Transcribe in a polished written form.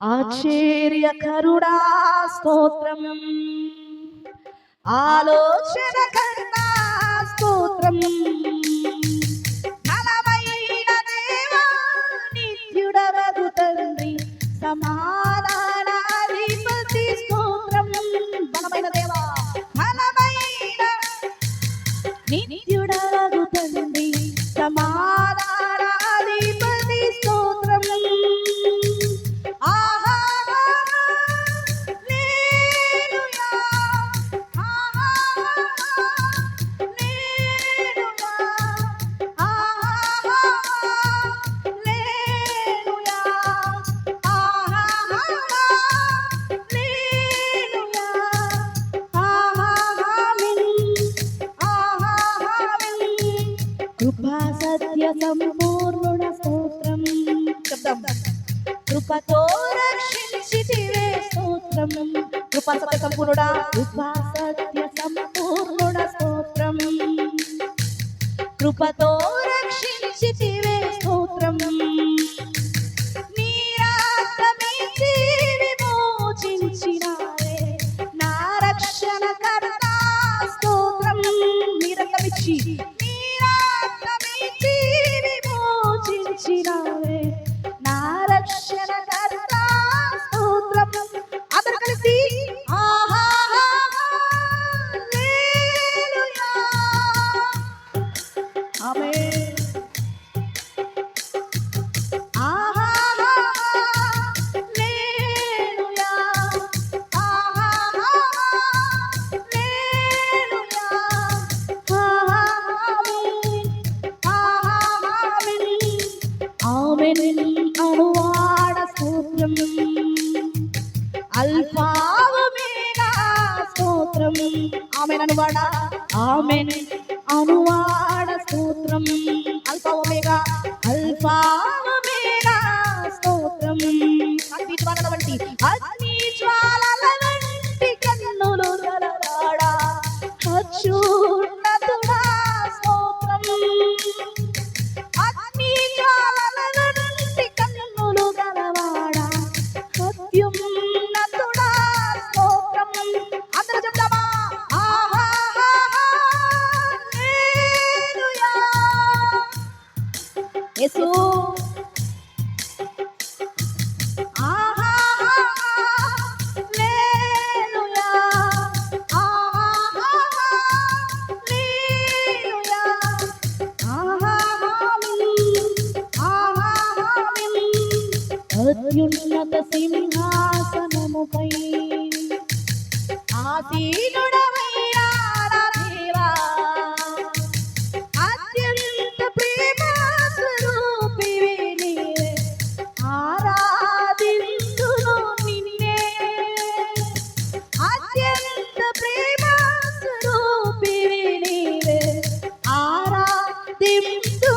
ఆశ్చర్యకరుడా స్తోత్రం, ఆలోచనకర్తా స్తోత్రం, బలమైన దేవా నిత్యుడవగు తండ్రి, సమాధానాధిపతి స్తోత్రం. బలమైన దేవా, బలమైన నిత్యుడవగు తండ్రి, సమాధానాధిపతి స్తోత్రం. కృపా సత్య సంపూర్ణ స్తోత్రం. శబ్దం. కృపతో రక్షించితివే స్తోత్రం. కృపా సత్య సంపూర్ణుడా, కృపా సత్య సంపూర్ణ స్తోత్రం. కృపతో రక్షించితివే స్తోత్రం. నీ రక్తమిచ్చి విమోచించినావే నా రక్షణకర్త స్తోత్రం. నీ రక్తమిచ్చి విమోచించినావే నా రక్షణకర్త స్తోత్రం. అందరూ కలిసి హల్లెలూయా. ఆమేన్. హల్లెలూయా. ఆమేన్. అనువాడ స్తోత్రం, అల్ఫా ఒమేగా స్తోత్రం. ఆమేన్ అనువాడ, ఆమేన్ అనువాడ స్తోత్రం, అల్ఫా ఒమేగా, అల్ఫా ఒమేగా స్తోత్రం. అగ్ని జ్వాలల వంటి, అగ్ని జ్వాలల వంటి కన్నులు గలవాడా అత్యున్నతుడా స్తోత్రం. అగ్ని జ్వాలల వంటి కన్నులు గలవాడా అత్యున్నతుడా స్తోత్రం. అందరూ చెప్తామా? హల్లెలూయా. యేసు హల్లెలూయా. అత్యున్నత సింహాసనముపై ఆసీనుడవైన నా దేవా, అత్యంత ప్రేమ స్వరూపివి నీవే, ఆరాధింతును నిన్నే. అత్యంత ప్రేమ స్వరూపివి నీవే, ఆరాధింతును